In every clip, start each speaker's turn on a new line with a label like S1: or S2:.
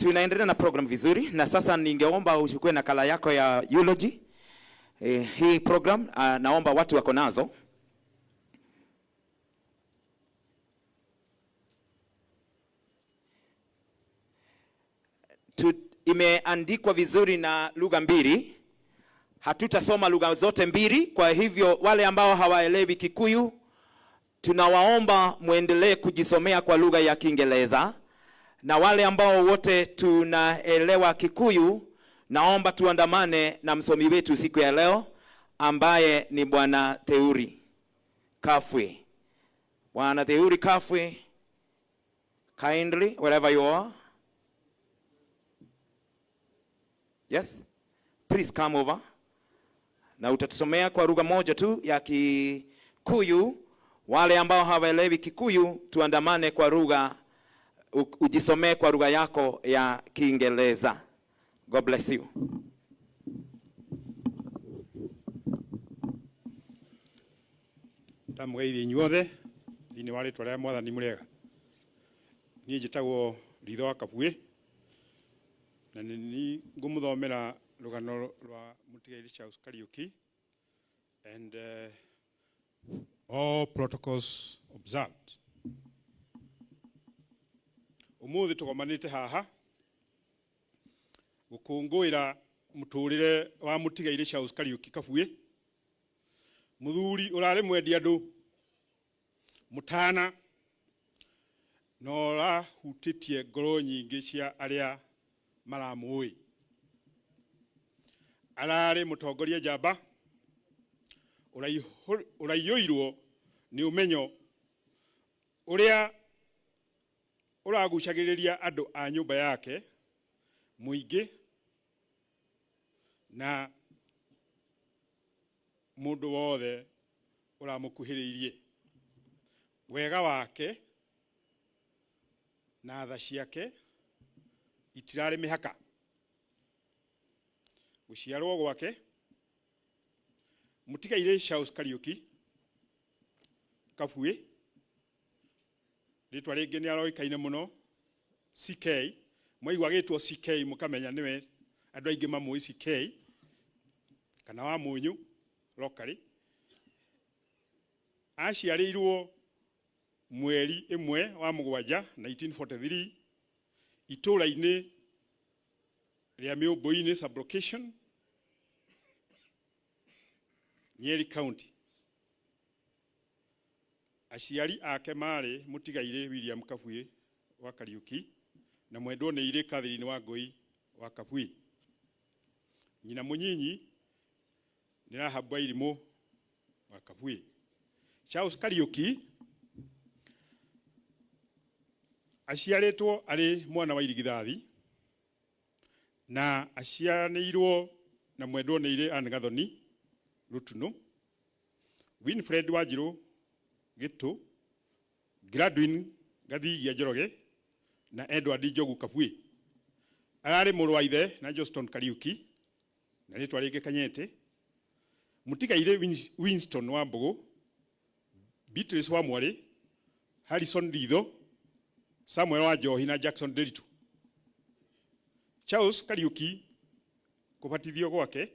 S1: Tunaendelea na program vizuri, na sasa ningeomba uchukue nakala yako ya eulogy. Hii program naomba watu wako nazo. Imeandikwa vizuri na lugha mbili. Hatutasoma lugha zote mbili, kwa hivyo wale ambao hawaelewi Kikuyu tunawaomba muendelee kujisomea kwa lugha ya Kiingereza, na wale ambao wote tunaelewa Kikuyu naomba tuandamane na msomi wetu siku ya leo ambaye ni Bwana Theuri Kafwe. Bwana Theuri Kafwe, kindly wherever you are. Yes, please come over. Na utatusomea kwa lugha moja tu ya Kikuyu. Wale ambao hawaelewi Kikuyu tuandamane kwa lugha, ujisomee kwa lugha yako ya Kiingereza. God bless you.
S2: Tamugeithie inyuothe ini wale twaria mwathani murega. Ni njitagwo Ritho wa Kabue na ni ngumuthomera rugano rwa Mutigairi Charles Kariuki, and all protocols observed. Umuthi tugomanite haha gukungwira muturire wa Mutigairi Charles Kariuki Kabue, muthuri urare mwendi andu mutana no hutitie ngoro nyingi cia aria maramui. Arare mutongoria njamba uraiyuirwo ni umenyo uria uragucagiriria andu a nyumba yake muingi na mundu wothe uramukuhiriirie. Wega wake na tha ciake itirari mihaka. Guciarwo gwake Mutigairi Charles Kariuki Kabue, ritwa ringi ni aroikaine muno CK. Mwaigwa gitwo CK mukamenya niwe andu aingi mamui CK kana wa munyu locally. Aciarirwo mweri imwe wa mugwanja 1943 itura-ini ria Miũmbũi-ini sublocation Nyeri County. Aciari ake mari Mutigairi William Kabue wa Kariuki na mwendwo ni ire Catherine wa Ngui wa Kabue. Nyina munyinyi ni Rahabu Wairimu wa Kabue. Charles Kariuki aciaritwo ari mwana wa irigithathi na aciaranĩirwo na mwendwo nĩ ire Anne Gathoni Rutuno, Winfred Wanjiru Gitu, Gladwin Gathigia Njoroge na Edward Njogu Kabue. Ararĩ mũrũ wa ithe na Johnston Kariuki na rĩtwa rĩngĩ Kanyete. Mutigairi Winston wa Mbogo, Beatrice wa Mwari, Harrison Ritho, Samuel wa Njohi na Jackson Deritu. Charles Kariuki kubatithio gwake.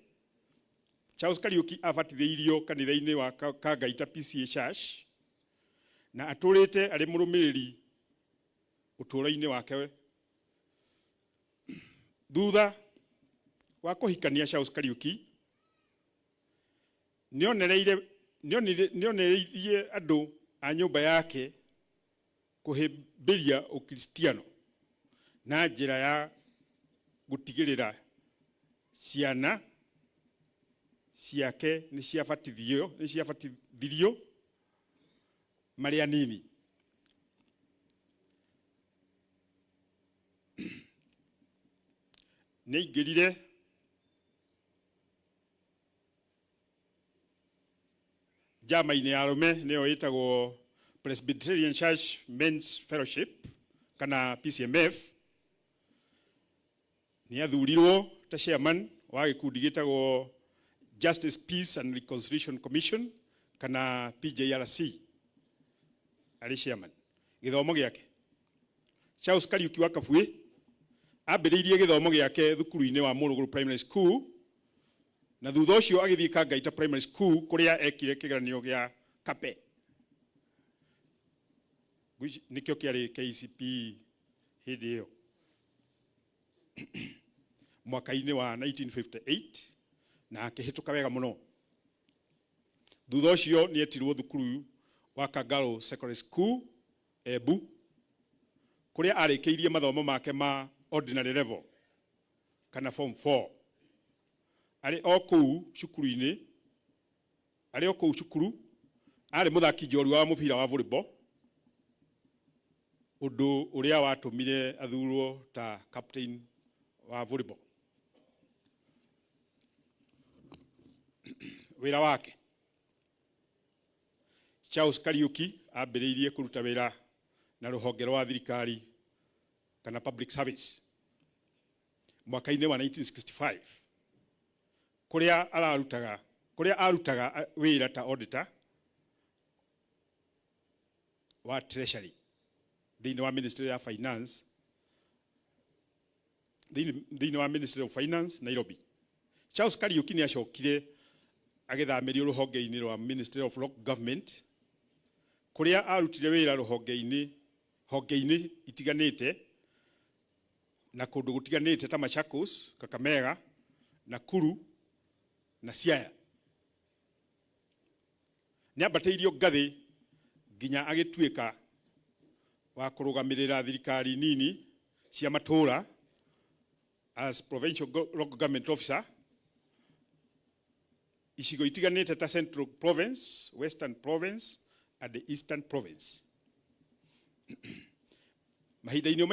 S2: Charles Kariuki abatithiirio kanitha-ini wa Kangaita PCA Church na atũrĩte arĩ mũrũmĩrĩri ũtũũro-inĩ wake. Thutha wa kũhikania Charles Kariuki nĩonereirie andũ a nyũmba yake kuhĩmbĩria ũkristiano na njĩra ya gutigĩrĩra ciana ciake nĩ ciabatithirio marĩ anini. Nĩaingĩrire njama-inĩ ya arũme nĩyo ĩtagwo Presbyterian Church Men's Fellowship kana PCMF. Nĩathurirwo ta chairman wa gĩkundi gĩtagwo Justice, Peace and Reconciliation Commission kana PJRC. Arĩ chairman. Gĩthomo gĩake Charles Kariuki wa Kabue ambĩrĩirie gĩthomo gĩake thukuru-inĩ wa Mũrũgũrũ Primary School, na thutha ũcio agĩthiĩ Kangaita Primary School kũrĩa ekire kĩgeranio gĩa KAPE, nĩkĩo kĩarĩ KCPE hĩndĩ ĩyo mwaka-inĩ wa 1958, na akĩhĩtũka wega mũno. Thutha ũcio nĩ etirwo thukuru wa Kangaru Secondary School Embu, kũrĩa arĩkĩirie mathomo make ma ordinary level kana form 4. Arĩ o kũu cukuru arĩ mũthaki njorua wa mũbira wa volleyball, ũndũ ũrĩa watũmire athurwo ta captain wa volleyball. Wĩra wake: Charles Kariuki ambĩrĩirie kũruta wĩra na rũhonge rwa thirikari kana public service mwaka-inĩ wa 1965, kũrĩa arutaga wĩra ta auditor wa treasury thĩinĩ wa Ministry of Finance, thĩinĩ wa Ministry of Finance Nairobi. Charles Kariuki nĩ acokire agĩthamĩrio rũhonge-inĩ rwa Ministry of Local Government, kũrĩa arutire wĩra honge-inĩ itiganĩte na kũndũ gũtiganĩte ta Machakos, Kakamega, Nakuru na Siaya. Nĩ ambatĩirio ngathĩ nginya agĩtuĩka wa kũrũgamĩrĩra thirikari nini cia matũũra as provincial local government officer, icigo itiganĩte ta Central Province, Western Province and the Eastern Province. Mahinda-inĩ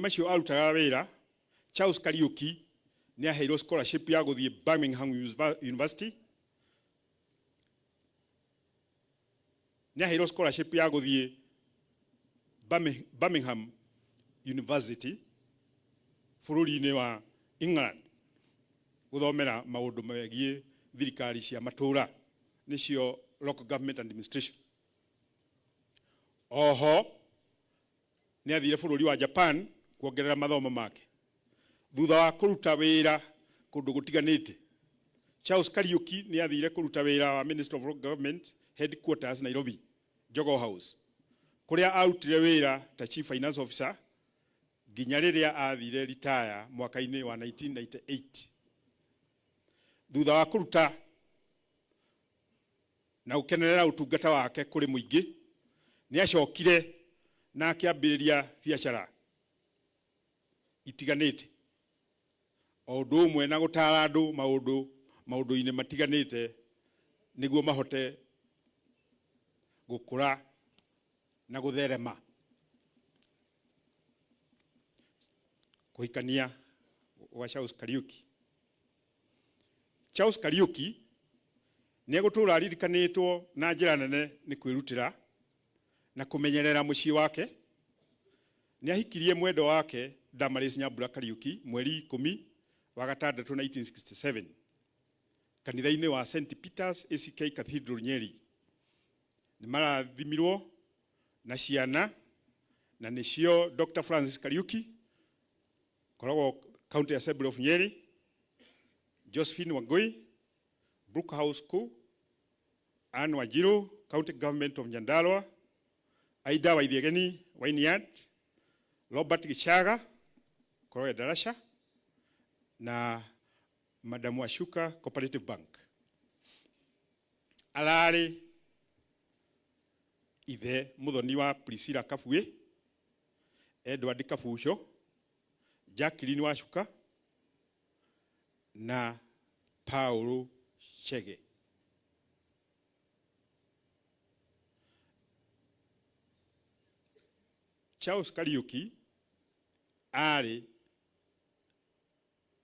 S2: macio arutaga wĩra, Charles Kariuki nĩ aheirwo scholarship ya gũthiĩ Birmingham University, Birmingham University bũrũri-inĩ wa England, gũthomera maũndũ megiĩ thirikari cia matũũra, nĩcio local government administration. Oho nĩ athire bũrũri wa Japan kuongerera mathomo make. Thutha wa kũruta wĩra kũndũ gũtiganĩte, Charles Kariuki nĩ athire kũruta wĩra wa Ministry of Local Government Headquarters Nairobi, Jogoo House, kũrĩa arutire wĩra ta Chief Finance Officer nginya rĩrĩa athire retire mwaka-inĩ wa 1998. Thutha wa kũruta na gũkenerera ũtungata wake kũrĩ mũingĩ, nĩ acokire na akĩambĩrĩria biacara itiganĩte, o ũndũ ũmwe na gũtaara andũ maũndũ-inĩ matiganĩte nĩguo mahote gũkũra na gũtherema. Kũhikania wa Charles Kariuki. Charles Kariuki nĩ egũtũũra aririkanĩtwo na njĩra nene nĩ kwĩrutĩra na kũmenyerera mũciĩ wake. Nĩ ahikirie mwendwa wake Damaris Nyambura Kariuki mweri 10 wa gatandatũ 1967 kanitha-inĩ wa St. Peter's ACK Cathedral Nyeri. Nĩ marathimirwo na ciana, na nĩcio Dr. Francis Kariuki, koragwo County Assembly of Nyeri, Josephine Wangui, Brookhouse School, Anne Wanjiru, County Government of Nyandarua, Aida Waithiegeni, Wynyard, Robert Gichaga, Koroya Darasha, na Madam Washuka Cooperative Bank. Ararĩ ithe mũthoni wa Priscilla Kabue, Edward Kabucho, Jacqueline Washuka na Paulo Chege. Charles Kariuki arĩ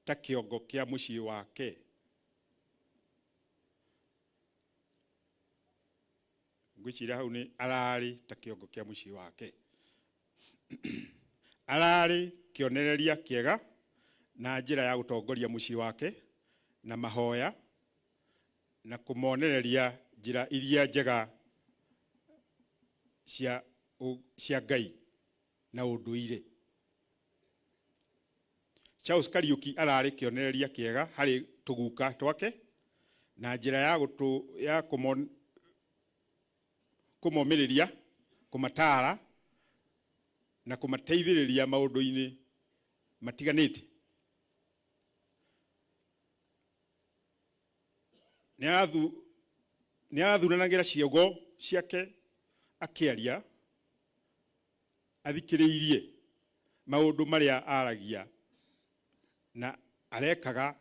S2: ta kĩongo kĩa mũciĩ wake. Ngwĩciria hau nĩ ararĩ ta kĩongo kĩa mũciĩ wake. Ararĩ kĩonereria kĩega na njĩra ya gũtongoria mũciĩ wake na mahoya na kũmonereria njĩra iria njega cia Ngai na ũndũire. Charles Kariuki ararĩ kĩonereria kĩega harĩ tũguka twake na njĩra ya kũmomĩrĩria, kũmatara na kũmateithĩrĩria maũndũ-inĩ matiganĩte. Nĩ arathuranagĩra ciugo ciake akĩaria, athikĩrĩirie maũndũ marĩa aragia na arekaga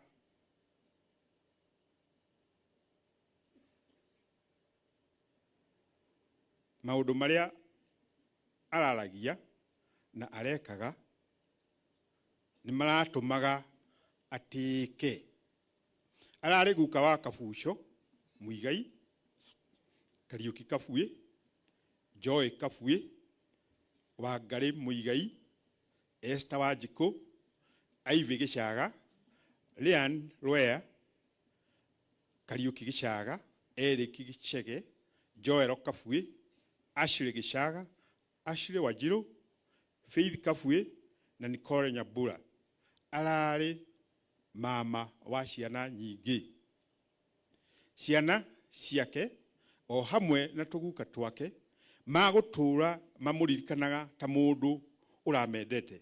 S2: maũndũ marĩa araragia na arekaga nĩ maratũmaga atĩke. Ararĩ guka wa Kabucho Muigai, Kariuki Kabuĩ, Joy Kabuĩ, Wangari Muigai, Esther Wanjikũ, Ivy Gĩcaga, Ryan Lwea, Kariuki Gĩcaga, Eric Gĩchege, Joel Kabuĩ, Ashley Gĩcaga, Ashley Wanjirũ, Faith Kabuĩ na Nicole Nyambura. Ararĩ mama wa ciana nyingĩ. Ciana ciake o hamwe na tũguka twake magũtũra mamũririkanaga ta mũndũ ũramendete,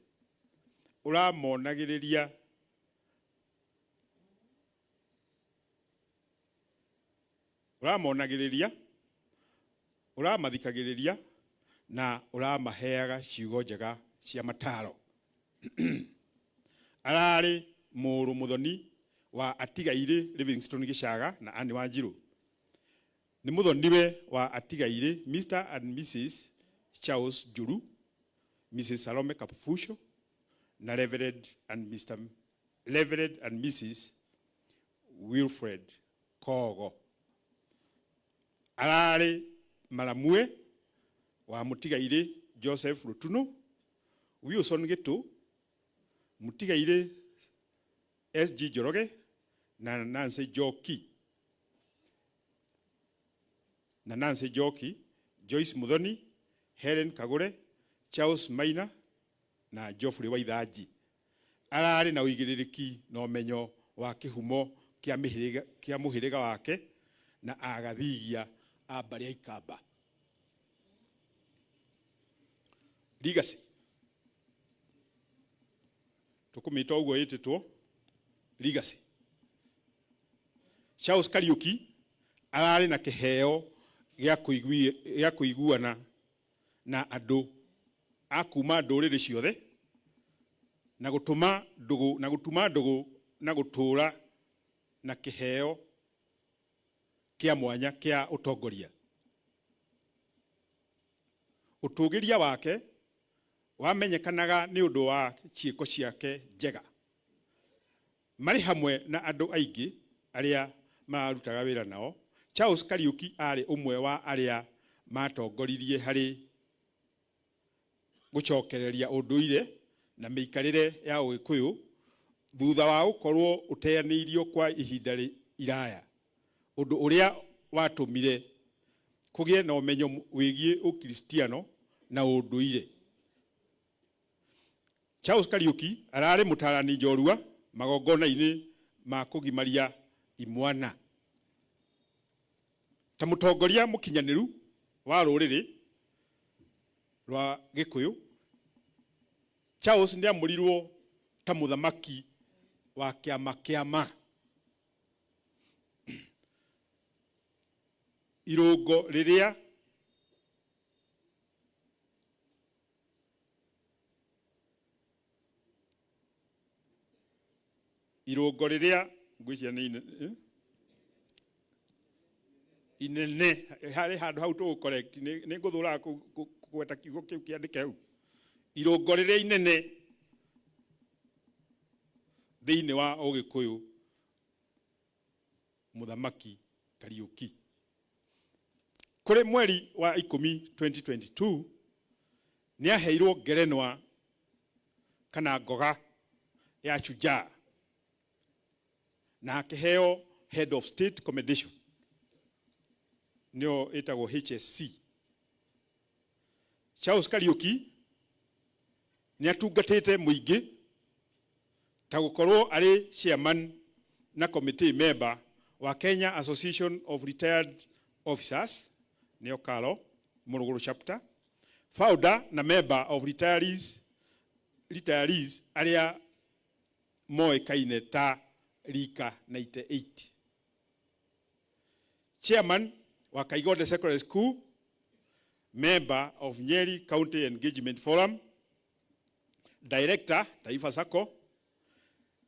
S2: ũramonagĩrĩria ũramathikagĩrĩria na ũramaheaga ciugo njega cia mataro. Ararĩ mũrũ mũthoni wa atigaire Livingstone Gĩcaga na Anne Wanjirũ. Nĩ mũthoniwe wa atigaire Mr. and Mrs. Charles Njuru, Mrs. Salome Kabucho na Reverend and Mrs. Wilfred Kogo. Ararĩ maramue wa mũtigaire Joseph Rutuno, Wilson Gĩtũ, mũtigaire SG Njoroge na Nancy Njoki, Joyce Muthoni, Helen Kagure, Charles Maina na Geoffrey Waithanji. Ararĩ na ũigĩrĩrĩki na ũmenyo wa kĩhumo kĩa mũhĩrĩga wake na agathigia a mbarĩ ya Ikamba. Legacy. Tũkũmĩta ũguo ĩtĩtwo legacy. Charles Kariuki ararĩ na kĩheo gĩa kũiguana na andũ a kuma ndũrĩrĩ ciothe na gũtuma ndũgũ na gũtũra na kĩheo kĩa mwanya kĩa ũtongoria. Ũtũgĩria wake wamenyekanaga nĩ ũndũ wa ciĩko ciake njega, marĩ hamwe na andũ aingĩ arĩa mararutaga wĩra nao. Charles Kariuki arĩ ũmwe wa arĩa matongoririe harĩ gũcokereria ũndũire na mĩikarĩre ya Ũgĩkũyũ thutha wa gũkorwo ũteanĩirio kwa ihinda iraya, ũndũ ũrĩa watũmire kũgĩe na ũmenyo wĩgiĩ Ũkristiano na ũndũire. Charles Kariuki ararĩ mũtarani njorua magongona-inĩ ma kũgimaria imwana. Ta mũtongoria mũkinyanĩru wa rũrĩrĩ rwa Gĩkũyũ, Charles nĩ amũrirwo ta mũthamaki wa kĩama irũngo rĩrĩa ngwĩciria nĩ inene harĩ handũ hau tũgũ correct nĩ ngũthũra kũgweta kiugo kĩu kĩandĩke hau. Irũngo rĩrĩa inene thĩinĩ wa Ũgĩkũyũ, mũthamaki Kariuki. Kũrĩ mweri wa 10 2022 nĩ aheirwo ngerenwa kana ngoga ya Shujaa na akĩheo Head of State Commendation, nĩyo ĩtagwo HSC. Charles Kariuki nĩ atungatĩte mũingĩ ta gukorwo ari chairman na committee member wa Kenya Association of Retired Officers neo Kalo Morogoro chapter, founder na member of retirees aria moikaine ta Rika 98, chairman wa Kaigonde Secondary School, member of Nyeri County Engagement Forum, director Taifa Sacco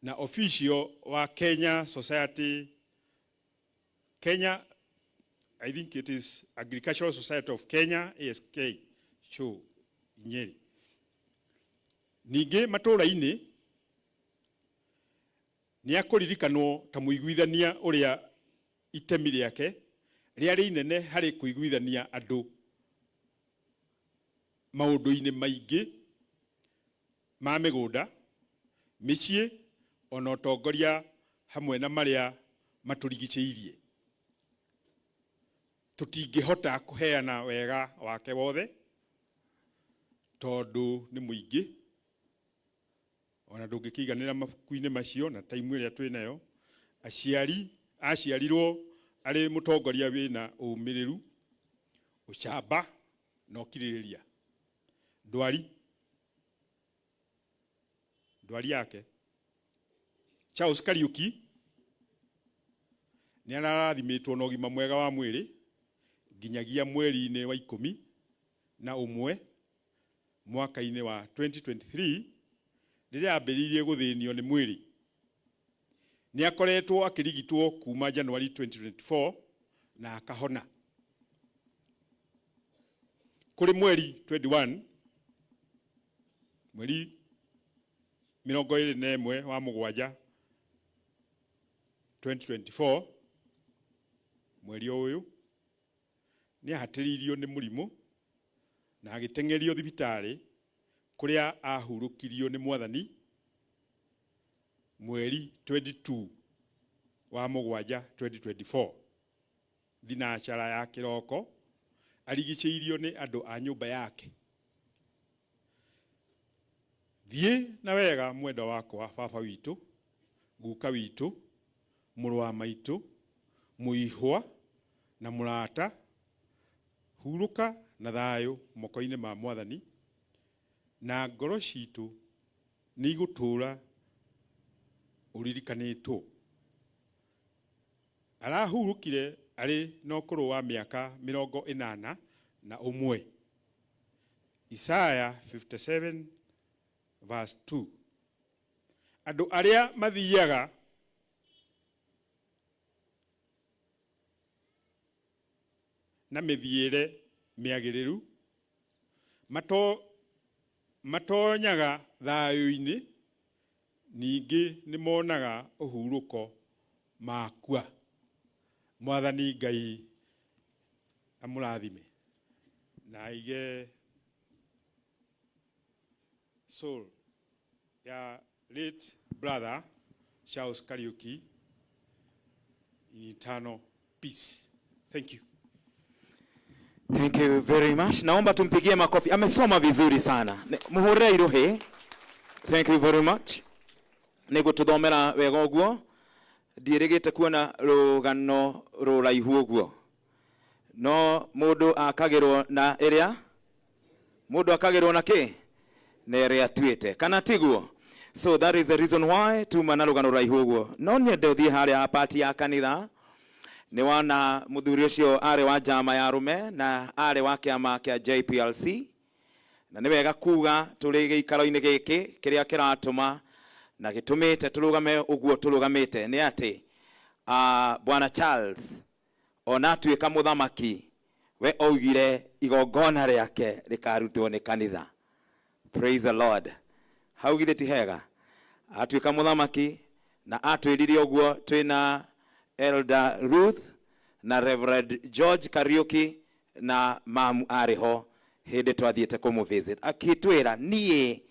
S2: na official wa Kenya Society, Kenya, I think it is Agricultural Society of Kenya, ASK show Nyeri. Ningĩ matũũra-inĩ nĩ akũririkanwo ta mũiguithania ũrĩa itemi rĩake rĩarĩ inene harĩ kũiguithania andũ maũndũ-inĩ maingĩ ma mĩgũnda, mĩciĩ, ona ũtongoria hamwe na marĩa matũrigicĩirie. Tũtingĩhota kũheana wega wake wothe tondũ nĩ mũingĩ, ona ndũngĩkĩiganĩra mabuku-inĩ macio na taimu ĩrĩa twĩ nayo. Aciarirwo arĩ mũtongoria wĩna ũmĩrĩru, ũcamba na ũkirĩrĩria. Ndwari yake Charles Kariuki nĩ ararathimĩtwo na ũgima mwega wa mwĩrĩ nginyagia mweri-inĩ wa 11 mwaka-inĩ wa 2023 rĩrĩa ambĩrĩirie gũthĩnio nĩ mwĩrĩ. Nĩ akoretwo akĩrigitwo kuma January 2024 na akahona. Kũrĩ mweri 21 mweri 21 wa Mũgwanja 2024 mweri ũyũ nĩ ahatĩrĩirio nĩ mũrimũ na agĩteng'erio thibitarĩ kũrĩa ahurũkirio nĩ Mwathani mweri 22 wa Mũgwanja 2024. Thinacara ya kĩroko arigicĩirio nĩ andũ a nyũmba yake. Thiĩ na wega mwendwa wakwa, baba witũ, guka witũ, mũrũ wa maitũ, mũihwa na mũrata, hurũka na thayũ moko-inĩ ma Mwathani, na ngoro citũ nĩ igũtũũra ũririkanĩtwo. Arahurũkire arĩ na ũkũrũ wa mĩaka 81. Isaya 57 verse 2. Andũ arĩa mathiaga na mĩthiĩre mĩagĩrĩru matonyaga thayũ-inĩ, ningĩ nĩ monaga ũhurũko makua. Mwathani Ngai amũrathime na aige soul ya late brother Charles Kariuki in eternal peace. Thank you.
S1: Thank you very much. Naomba tumpigie makofi. Amesoma vizuri sana. Muhurire iruhi. Thank you very much. Nego tuthomera wega uguo. Ndirigite kuona rugano ruraihu uguo. No mundu akagirwo na iria? Mundu akagirwo na ki? Na iria tuite. Kana tiguo? So that is the reason why tuma na rugano ruraihu uguo. No nyende uthie haria party ya kanitha. Ni wana muthuri ucio ari wa jama ya rume na ari wa kiama kia JPLC, na ni wega kuga turi giikaro-ini giki kiria kiratuma na gitumite turugame uguo turugamite ni ati Bwana Charles ona tuika muthamaki we ougire igongona riake rikarutwo ni kanitha. Praise the Lord. Haugire ti hega atuika muthamaki na atwirire uguo twina Elder Ruth na Reverend George Kariuki na mamu ariho hende twathiete kumu visit akitwira nie